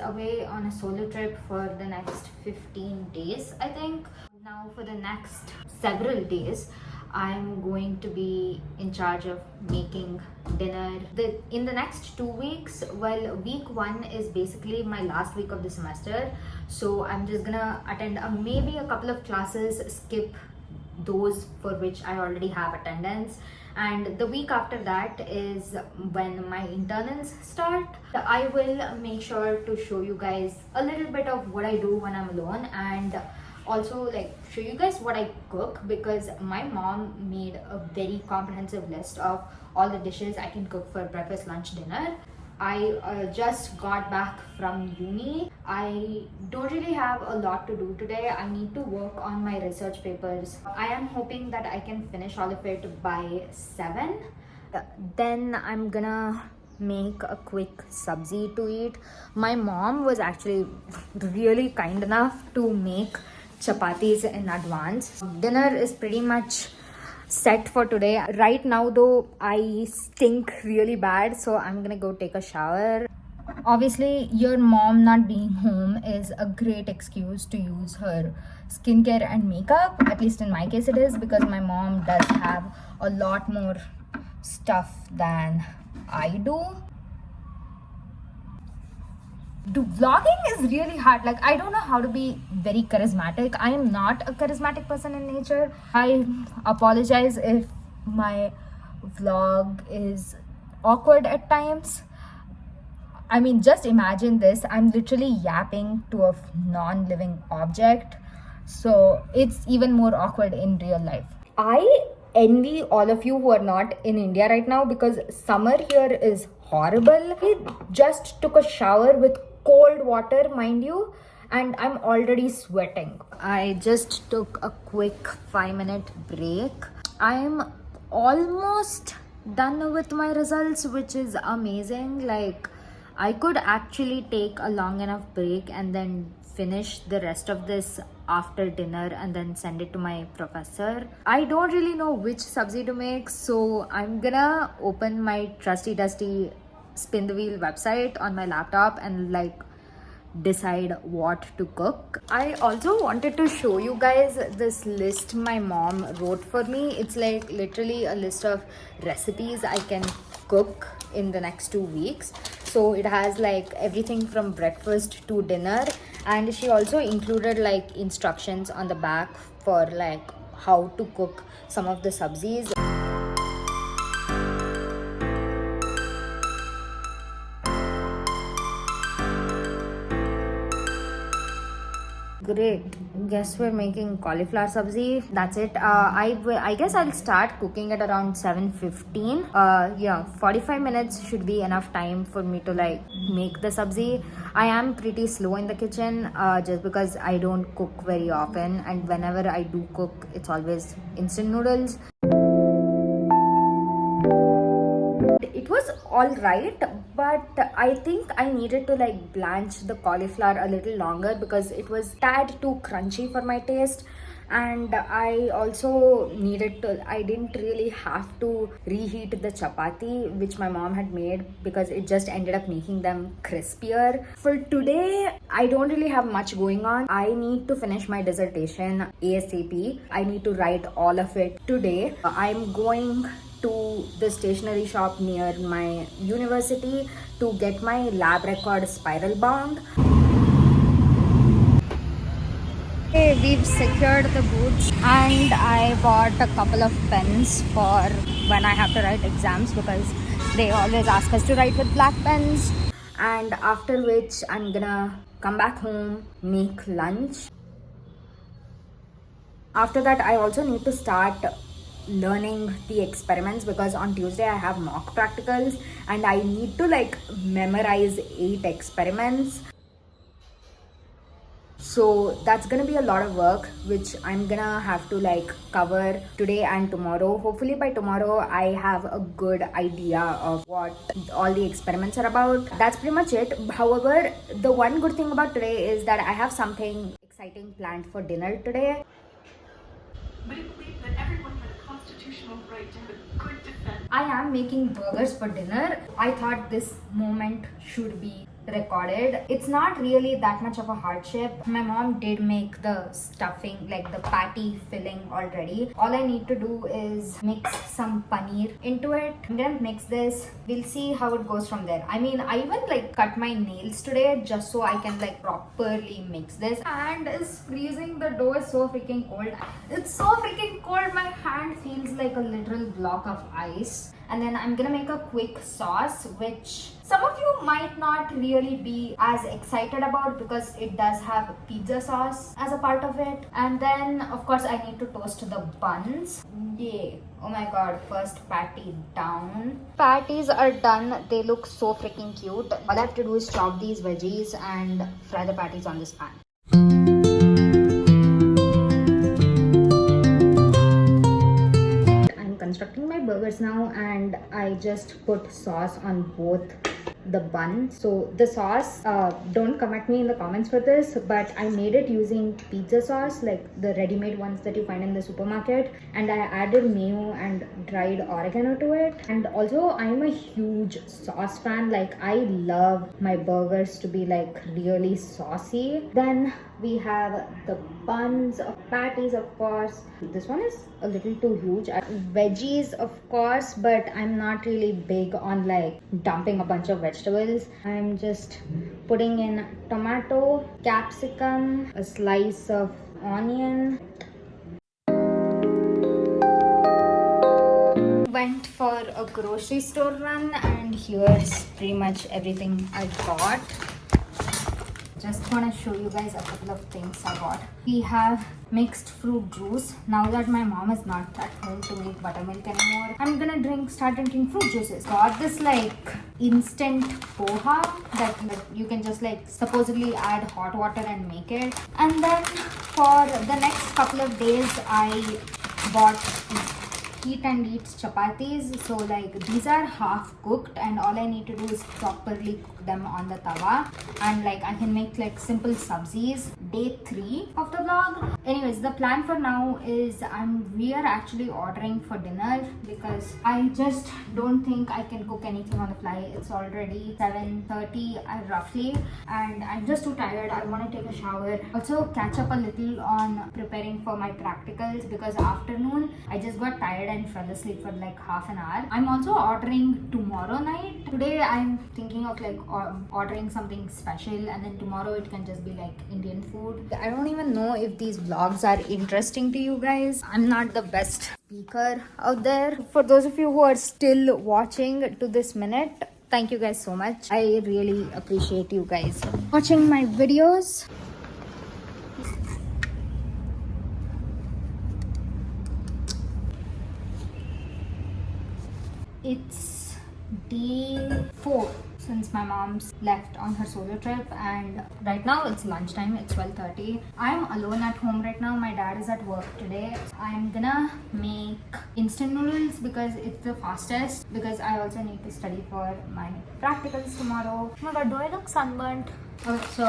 away on a solo trip for the next 15 days, I think. Now for the next several days, I'm going to be in charge of making dinner. In the next 2 weeks, well, week 1 is basically my last week of the semester, so I'm just gonna attend maybe a couple of classes, skip those for which I already have attendance, and the week after that is when my internals start. I will make sure to show you guys a little bit of what I do when I'm alone, and also like show you guys what I cook, because my mom made a very comprehensive list of all the dishes I can cook for breakfast, lunch, dinner. I just got back from uni. I don't really have a lot to do today. I need to work on my research papers. I am hoping that I can finish all of it by 7. Then I'm gonna make a quick sabzi to eat. My mom was actually really kind enough to make chapatis in advance. Dinner is pretty much set for today. Right now though, I stink really bad, so I'm gonna go take a shower. Obviously, your mom not being home is a great excuse to use her skincare and makeup. At least in my case it is, because my mom does have a lot more stuff than I do. Vlogging is really hard. Like, I don't know how to be very charismatic. I am not a charismatic person in nature. I apologize if my vlog is awkward at times. I mean, just imagine this. I'm literally yapping to a non-living object, so it's even more awkward in real life. I envy all of you who are not in India right now, because summer here is horrible. I just took a shower with cold water, mind you, and I'm already sweating. I just took a quick 5-minute break. I'm almost done with my results, which is amazing. Like, I could actually take a long enough break and then finish the rest of this after dinner and then send it to my professor. I don't really know which sabzi to make, so I'm gonna open my trusty dusty spin the wheel website on my laptop and like decide what to cook. I also wanted to show you guys this list my mom wrote for me. It's like literally a list of recipes I can cook in the next 2 weeks. So it has like everything from breakfast to dinner, and she also included like instructions on the back for like how to cook some of the sabzis. Great. Guess we're making cauliflower sabzi. That's it. I guess I'll start cooking at around 7:15. Yeah, 45 minutes should be enough time for me to like make the sabzi. I am pretty slow in the kitchen, just because I don't cook very often, and whenever I do cook, it's always instant noodles. It was all right, but I think I needed to like blanch the cauliflower a little longer because it was tad too crunchy for my taste. And I also I didn't really have to reheat the chapati which my mom had made, because it just ended up making them crispier. For today, I don't really have much going on. I need to finish my dissertation ASAP. I need to write all of it today. I'm going to the stationery shop near my university to get my lab record spiral bound. Okay, we've secured the boots, and I bought a couple of pens for when I have to write exams, because they always ask us to write with black pens. And after which I'm gonna come back home, make lunch. After that, I also need to start learning the experiments, because on Tuesday I have mock practicals and I need to like memorize 8 experiments. So that's gonna be a lot of work, which I'm gonna have to like cover today and tomorrow. Hopefully by tomorrow I have a good idea of what all the experiments are about. That's pretty much it. However, the one good thing about today is that I have something exciting planned for dinner today. But it believed that everyone had a constitutional right to have a good defense. I am making burgers for dinner. I thought this moment should be recorded. It's not really that much of a hardship. My mom did make the stuffing, like the patty filling already. All I need to do is mix some paneer into it. I'm gonna mix this. We'll see how it goes from there. I mean, I even like cut my nails today just so I can like properly mix this. Hand is freezing. The dough is so freaking cold. It's so freaking cold. My hand feels like a literal block of ice. And then I'm gonna make a quick sauce, which some of you might not really be as excited about because it does have pizza sauce as a part of it. And then of course I need to toast the buns. Yay. Oh my god, first patty down. Patties are done. They look so freaking cute. All I have to do is chop these veggies and fry the patties on this pan. Constructing my burgers now, and I just put sauce on both the bun. So the sauce, don't come at me in the comments for this, but I made it using pizza sauce, like the ready-made ones that you find in the supermarket, and I added mayo and dried oregano to it. And also I'm a huge sauce fan. Like I love my burgers to be like really saucy. Then we have the buns of patties, of course. This one is a little too huge. Veggies, of course, but I'm not really big on like dumping a bunch of vegetables. I'm just putting in tomato, capsicum, a slice of onion. Went for a grocery store run, and here's pretty much everything I got. Just want to show you guys a couple of things I got. We have mixed fruit juice. Now that my mom is not at home to make buttermilk anymore, I'm gonna start drinking fruit juices. Got this like instant poha that you can just like supposedly add hot water and make it. And then for the next couple of days I bought heat and eat chapatis. So like these are half cooked, and all I need to do is properly cook them on the tawa, and like I can make like simple sabzis. Day 3 of the vlog. Anyways, the plan for now is we are actually ordering for dinner because I just don't think I can cook anything on the fly. It's already 7:30 roughly, and I'm just too tired. I want to take a shower, also catch up a little on preparing for my practicals, because afternoon I just got tired and fell asleep for like half an hour. I'm also ordering tomorrow night. Today I'm thinking of like ordering something special, and then tomorrow it can just be like Indian food. I don't even know if these vlogs are interesting to you guys. I'm not the best speaker out there. For those of you who are still watching to this minute, thank you guys so much. I really appreciate you guys watching my videos. It's day 4 since my mom's left on her solo trip, and right now it's lunchtime. It's 12:30. I'm alone at home right now. My dad is at work today. I'm gonna make instant noodles because it's the fastest, because I also need to study for my practicals tomorrow. Oh my god, do I look sunburnt? Okay, so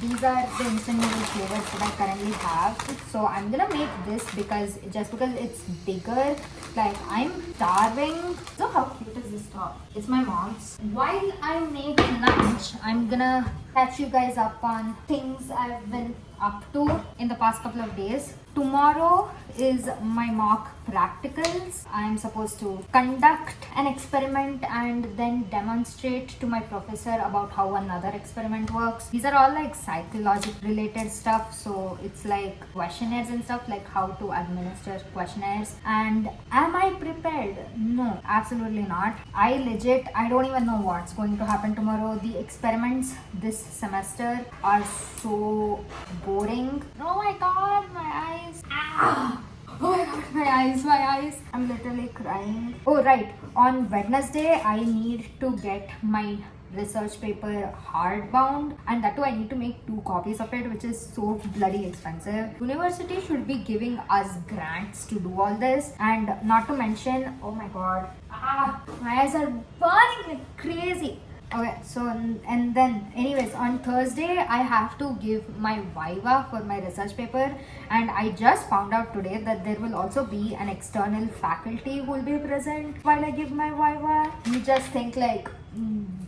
these are the instant noodle flavors that I currently have. So I'm gonna make this because it's bigger. Like I'm starving. So how cute is this top? It's my mom's. While I make lunch, I'm gonna catch you guys up on things I've been up to in the past couple of days. Tomorrow is my mock practicals. I'm supposed to conduct an experiment and then demonstrate to my professor about how another experiment works. These are all like psychology related stuff, so it's like questionnaires and stuff, like how to administer questionnaires. And am I prepared? No, absolutely not. I don't even know what's going to happen tomorrow. The experiments this semester are so boring. Oh my god, my eyes. Ah! Oh my god, my eyes. I'm literally crying. Oh right, on Wednesday I need to get my research paper hardbound, and that too I need to make 2 copies of it, which is so bloody expensive. University should be giving us grants to do all this, and not to mention, oh my god, my eyes are burning like crazy. Okay, so and then anyways, on Thursday I have to give my viva for my research paper, and I just found out today that there will also be an external faculty who will be present while I give my viva. You just think like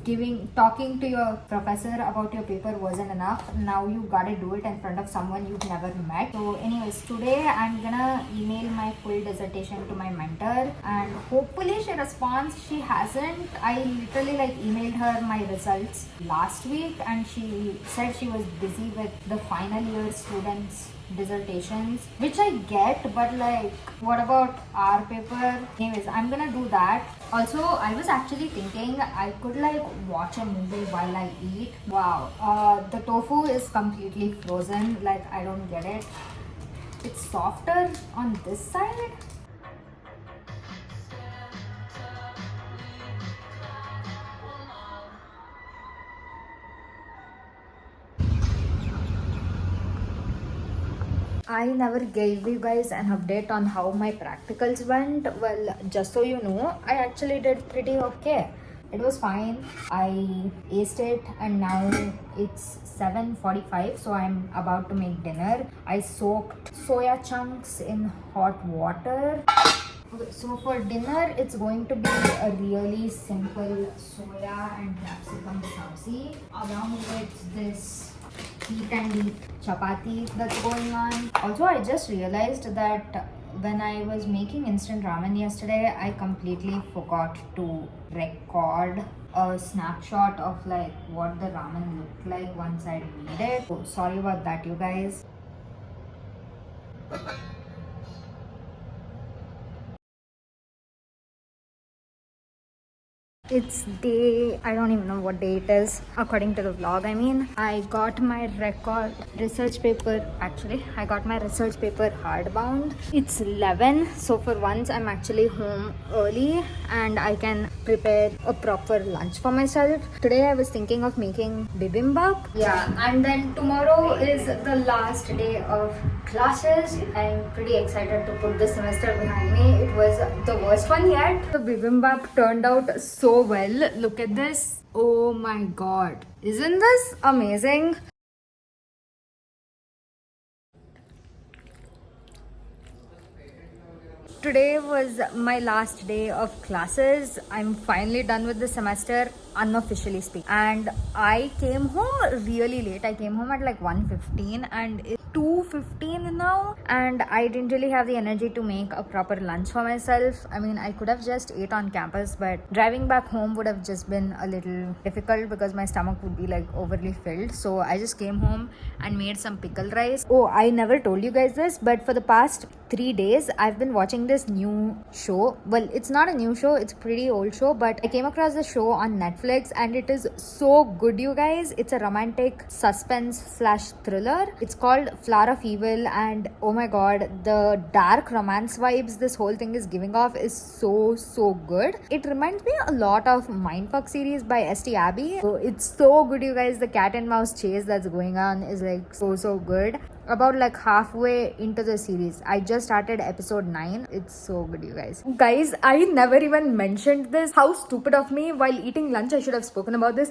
talking to your professor about your paper wasn't enough. Now you gotta do it in front of someone you've never met. So anyways, today I'm gonna email my full dissertation to my mentor and hopefully she responds. She hasn't. I literally like emailed her my results last week and she said she was busy with the final year students dissertations, which I get, but like what about our paper? Anyways, I'm gonna do that. Also, I was actually thinking I could like watch a movie while I eat. Wow, the tofu is completely frozen. Like I don't get it. It's softer on this side. I never gave you guys an update on how my practicals went. Well, just so you know, I actually did pretty okay. It was fine. I aced it and now it's 7:45, so I'm about to make dinner. I soaked soya chunks in hot water. Okay, so for dinner, it's going to be a really simple soya and capsicum sabzi along with this heat and eat chapati that's going on. Also, I just realized that when I was making instant ramen yesterday, I completely forgot to record a snapshot of like what the ramen looked like once I made it. So sorry about that, you guys. It's day, I don't even know what day it is according to the vlog. I mean, I got my research paper hardbound. It's 11, so for once I'm actually home early and I can prepare a proper lunch for myself. Today I was thinking of making bibimbap. Yeah, and then tomorrow is the last day of classes. I'm pretty excited to put this semester behind me. It was the worst one yet. The bibimbap turned out so well. Look at this. Oh my god. Isn't this amazing? Today was my last day of classes. I'm finally done with the semester, unofficially speaking. And I came home really late. I came home at like 1:15 and it's 2:15 now. And I didn't really have the energy to make a proper lunch for myself. I mean, I could have just ate on campus, but driving back home would have just been a little difficult because my stomach would be like overly filled. So I just came home and made some pickle rice. Oh, I never told you guys this, but for the past 3 days, I've been watching this new show. Well, it's not a new show, it's a pretty old show, but I came across the show on Netflix and it is so good, you guys. It's a romantic suspense/thriller. It's called Flower of Evil, and oh my god, the dark romance vibes this whole thing is giving off is so good. It reminds me a lot of Mindfuck series by St. Abby. So it's so good, you guys. The cat and mouse chase that's going on is like so good. About like halfway into the series, I just started episode 9. It's so good, you guys. I never even mentioned this. How stupid of me. While eating lunch, I should have spoken about this.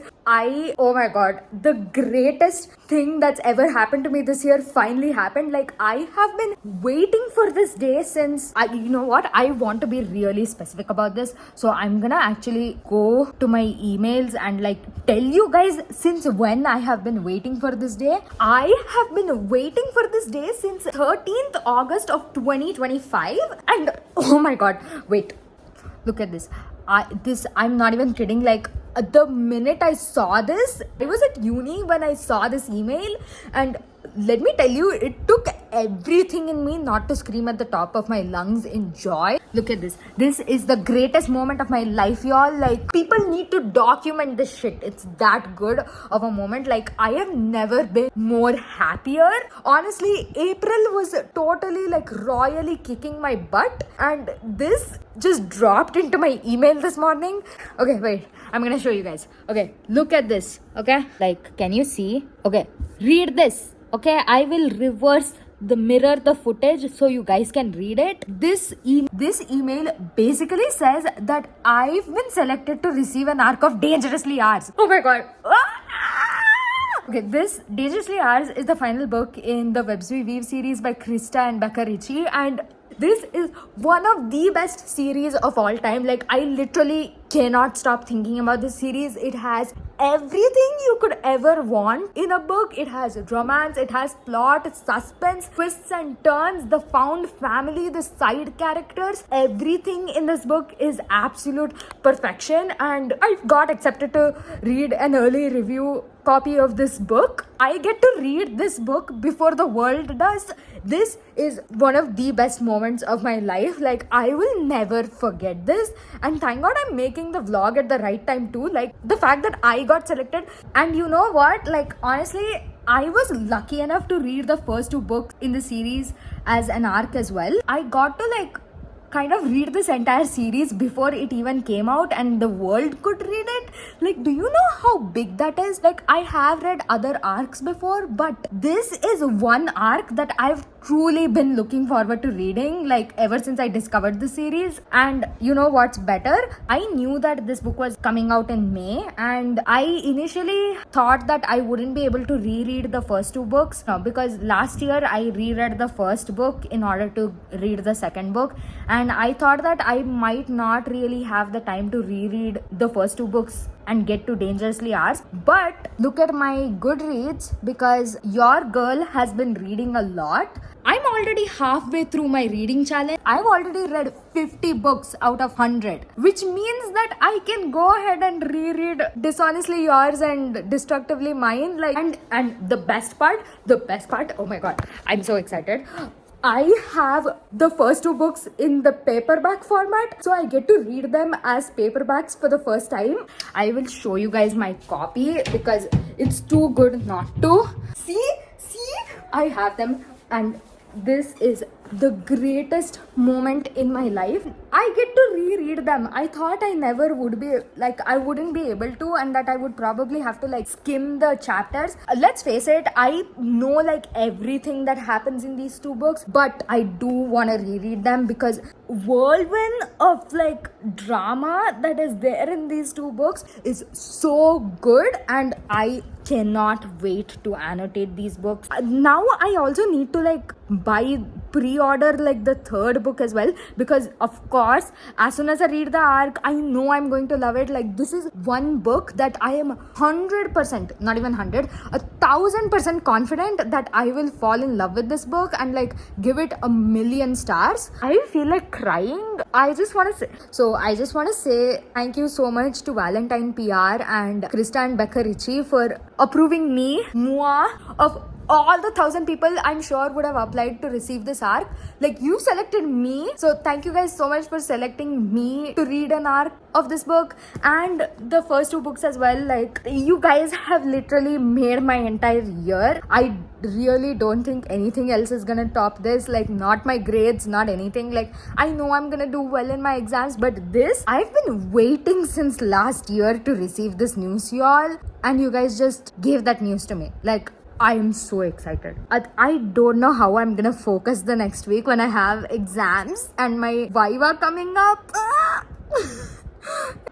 Oh my god, the greatest thing that's ever happened to me this year finally happened. Like, I have been waiting for this day since you know what, I want to be really specific about this, so I'm gonna actually go to my emails and like tell you guys since when I have been waiting for this day. I have been waiting for this day since 13th August of 2025, and oh my god, wait, look at this. I'm not even kidding. Like, the minute I saw this, I was at uni when I saw this email, and let me tell you, it took everything in me not to scream at the top of my lungs in joy. Look at this. This is the greatest moment of my life, y'all. Like, people need to document this shit. It's that good of a moment. Like, I have never been more happier. Honestly, April was totally like royally kicking my butt, and this just dropped into my email this morning. Okay, wait, I'm gonna show you guys. Okay, look at this. Okay, like, can you see? Okay, read this. Okay, I will reverse the footage so you guys can read it. This email basically says that I've been selected to receive an arc of Dangerously Ours. Oh my god. Okay, this Dangerously Ours is the final book in the Webs We Weave series by Krista and Becca Ritchie, and This is one of the best series of all time. Like, I literally cannot stop thinking about this series. It has everything you could ever want in a book. It has romance, it has plot, suspense, twists and turns, the found family, the side characters. Everything in this book is absolute perfection, and I got accepted to read an early review copy of this book. I get to read this book before the world does. This is one of the best moments of my life. Like, I will never forget this, and thank God I'm making the vlog at the right time too. Like, the fact that I got selected, and you know what, like, honestly, I was lucky enough to read the first two books in the series as an arc as well. I got to like kind of read this entire series before it even came out and the world could read it. Like, do you know how big that is? Like, I have read other arcs before, but this is one arc that I've truly been looking forward to reading, like, ever since I discovered the series. And you know what's better? I knew that this book was coming out in May, and I initially thought that I wouldn't be able to reread the first two books because last year I reread the first book in order to read the second book, and I thought that I might not really have the time to reread the first two books and get to Dangerously Ours. But look at my Goodreads, because your girl has been reading a lot. I'm already halfway through my reading challenge. I've already read 50 books out of 100, which means that I can go ahead and reread Dishonestly Yours and Destructively Mine. Like, and the best part, oh my god, I'm so excited. I have the first two books in the paperback format, so I get to read them as paperbacks for the first time. I will show you guys my copy because it's too good not to. See, I have them, and this is the greatest moment in my life. I get to reread them. I thought I never would be, like, I wouldn't be able to, and that I would probably have to like skim the chapters. Let's face it, I know like everything that happens in these two books, but I do want to reread them because whirlwind of like drama that is there in these two books is so good, and I cannot wait to annotate these books. Now I also need to like pre-order like the third book as well, because of course as soon as I read the arc, I know I'm going to love it. Like, this is one book that I am 100%, not even 100, 1000% confident that I will fall in love with this book and like give it 1,000,000 stars. I feel like crying. I just want to say thank you so much to Valentine PR and Krista and Becca Ritchie for approving me, of all the 1,000 people I'm sure would have applied to receive this arc. Like, you selected me, so thank you guys so much for selecting me to read an arc of this book and the first two books as well. Like, you guys have literally made my entire year. I really don't think anything else is gonna top this. Like, not my grades, not anything. Like, I know I'm gonna do well in my exams, but this, I've been waiting since last year to receive this news, y'all, and you guys just gave that news to me. Like, I am so excited. I don't know how I'm gonna focus the next week when I have exams and my Viva coming up.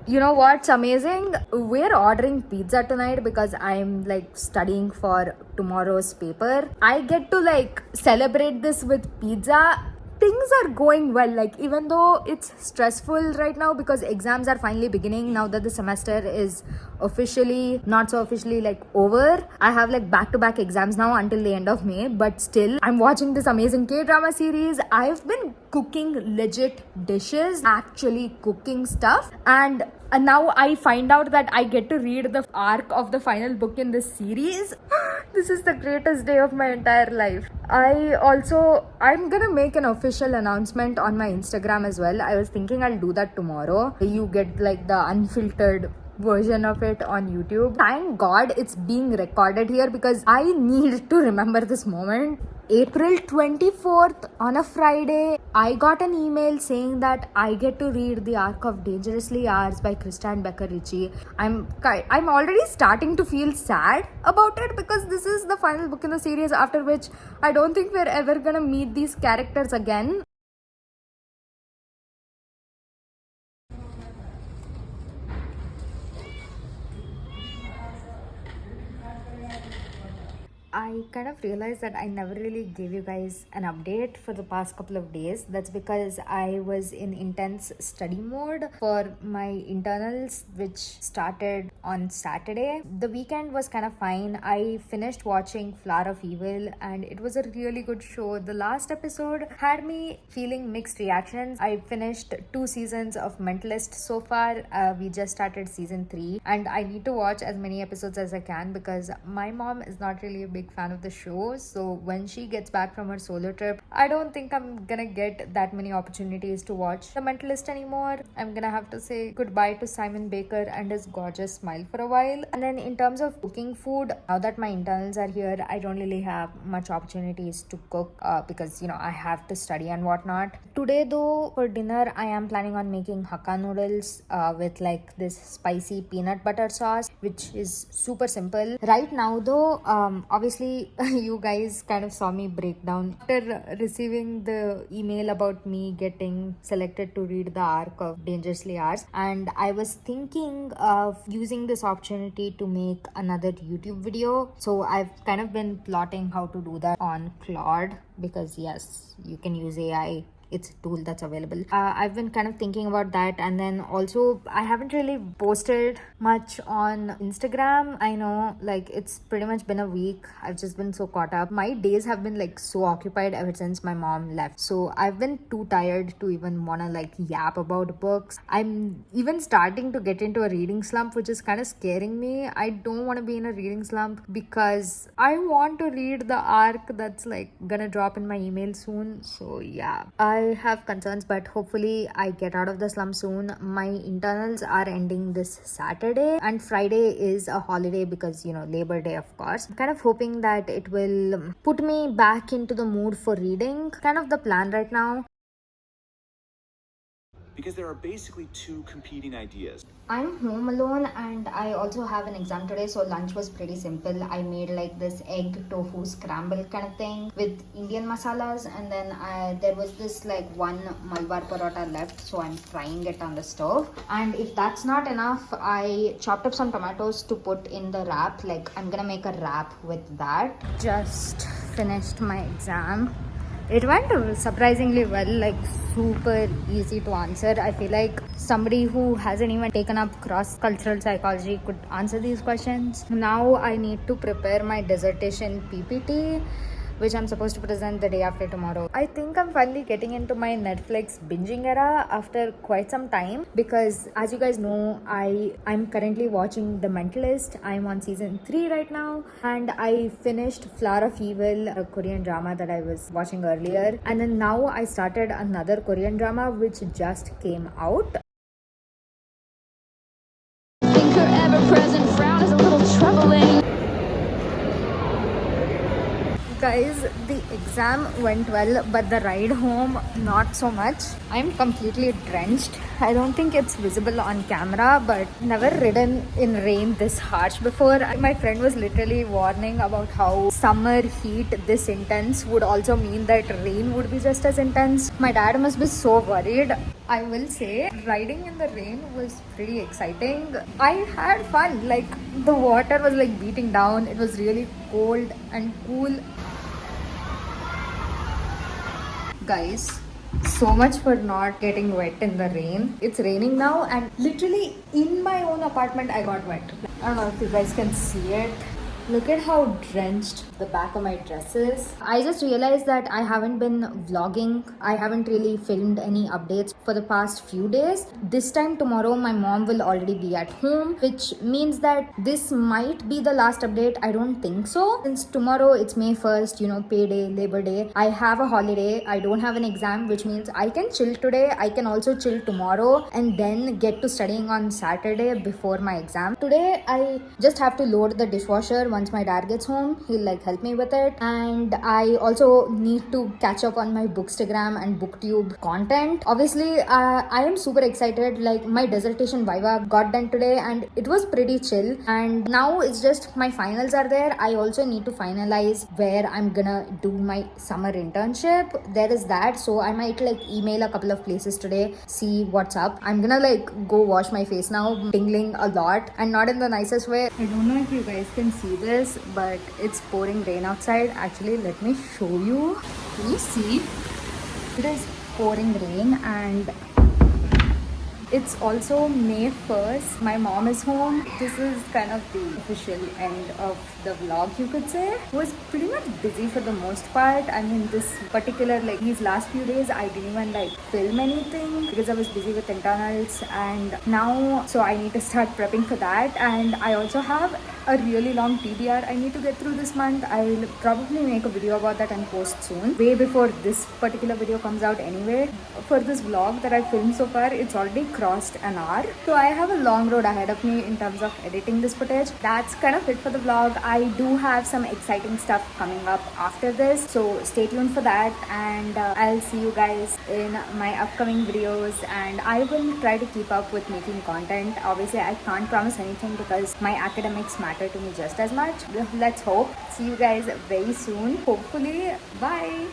You know what's amazing? We're ordering pizza tonight because I'm like studying for tomorrow's paper. I get to like celebrate this with pizza. Things are going well, like, even though it's stressful right now because exams are finally beginning now that the semester is officially, not so officially, like over. I have like back-to-back exams now until the end of May, but still I'm watching this amazing K-drama series. I've been cooking legit dishes, actually cooking stuff, and now I find out that I get to read the arc of the final book in this series. This is the greatest day of my entire life. I'm gonna make an official announcement on my Instagram as well. I was thinking I'll do that tomorrow. You get like the unfiltered version of it on YouTube. Thank God it's being recorded here because I need to remember this moment. April 24th on a Friday, I got an email saying that I get to read the arc of Dangerously Ours by Krista and Becca Ritchie. I'm already starting to feel sad about it because this is the final book in the series, after which I don't think we're ever gonna meet these characters again. I kind of realized that I never really gave you guys an update for the past couple of days. That's because I was in intense study mode for my internals, which started on Saturday. The weekend was kind of fine. I finished watching Flower of Evil and it was a really good show. The last episode had me feeling mixed reactions. I finished 2 seasons of Mentalist so far. We just started season 3 and I need to watch as many episodes as I can because my mom is not really a big fan of the show. So when she gets back from her solo trip, I don't think I'm gonna get that many opportunities to watch The Mentalist anymore. I'm gonna have to say goodbye to Simon Baker and his gorgeous smile for a while. And then in terms of cooking food, now that my internals are here, I don't really have much opportunities to cook because I have to study and whatnot. Today though, for dinner, I am planning on making Hakka noodles with like this spicy peanut butter sauce, which is super simple. Right now though, obviously you guys kind of saw me break down after receiving the email about me getting selected to read the arc of Dangerously Ours, and I was thinking of using this opportunity to make another YouTube video. So I've kind of been plotting how to do that on Claude because yes, you can use AI. It's a tool that's available. I've been kind of thinking about that, and then also I haven't really posted much on Instagram. I know like it's pretty much been a week. I've just been so caught up. My days have been like so occupied ever since my mom left, so I've been too tired to even wanna like yap about books. I'm even starting to get into a reading slump, which is kind of scaring me. I don't want to be in a reading slump because I want to read the arc that's like gonna drop in my email soon. So yeah, I have concerns, but hopefully I get out of the slump soon. My internals are ending this Saturday and Friday is a holiday because Labor Day, of course. I'm kind of hoping that it will put me back into the mood for reading. Kind of the plan right now. Because there are basically 2 competing ideas. I'm home alone and I also have an exam today, so lunch was pretty simple. I made like this egg tofu scramble kind of thing with Indian masalas, and then there was this like one Malabar parota left, so I'm frying it on the stove. And if that's not enough, I chopped up some tomatoes to put in the wrap. Like I'm gonna make a wrap with that. Just finished my exam. It went surprisingly well, like super easy to answer. I feel like somebody who hasn't even taken up cross-cultural psychology could answer these questions. Now I need to prepare my dissertation PPT, which I'm supposed to present the day after tomorrow. I think I'm finally getting into my Netflix binging era after quite some time because as you guys know, I'm currently watching The Mentalist. I'm on season 3 right now and I finished Flower of Evil, a Korean drama that I was watching earlier, and then now I started another Korean drama which just came out. Think her ever-present frown is a little troubling. Guys, the exam went well, but the ride home not so much. I'm completely drenched. I don't think it's visible on camera, but never ridden in rain this harsh before. My friend was literally warning about how summer heat this intense would also mean that rain would be just as intense. My dad must be so worried. I will say riding in the rain was pretty exciting. I had fun. Like the water was like beating down. It was really cold and cool. Guys, so much for not getting wet in the rain. It's raining now and literally in my own apartment I got wet. I don't know if you guys can see it. Look at how drenched the back of my dress is. I just realized that I haven't been vlogging. I haven't really filmed any updates for the past few days. This time tomorrow my mom will already be at home, which means that this might be the last update. I don't think so. Since tomorrow it's May 1st, payday, Labor Day. I have a holiday. I don't have an exam, which means I can chill today. I can also chill tomorrow and then get to studying on Saturday before my exam. Today I just have to load the dishwasher. Once my dad gets home, he'll like help me with it, and I also need to catch up on my Bookstagram and Booktube content. Obviously, I am super excited. Like my dissertation viva got done today and it was pretty chill, and now it's just my finals are there. I also need to finalize where I'm gonna do my summer internship. There is that, so I might like email a couple of places today, see what's up. I'm gonna like go wash my face now, tingling a lot and not in the nicest way. I don't know if you guys can see this, this, but it's pouring rain outside. Actually, let me show you. Can you see? It is pouring rain and it's also May 1st. My mom is home. This is kind of the official end of the vlog, you could say. Was pretty much busy for the most part. I mean, this particular, like these last few days, I didn't even like film anything because I was busy with internals, and now, so I need to start prepping for that. And I also have a really long TBR I need to get through this month. I'll probably make a video about that and post soon, way before this particular video comes out anyway. For this vlog that I filmed so far, it's already crossed an hour, so I have a long road ahead of me in terms of editing this footage. That's kind of it for the vlog. I do have some exciting stuff coming up after this, so stay tuned for that, and I'll see you guys in my upcoming videos, and I will try to keep up with making content. Obviously, I can't promise anything because my academics matter to me just as much. Let's hope. See you guys very soon, hopefully. Bye.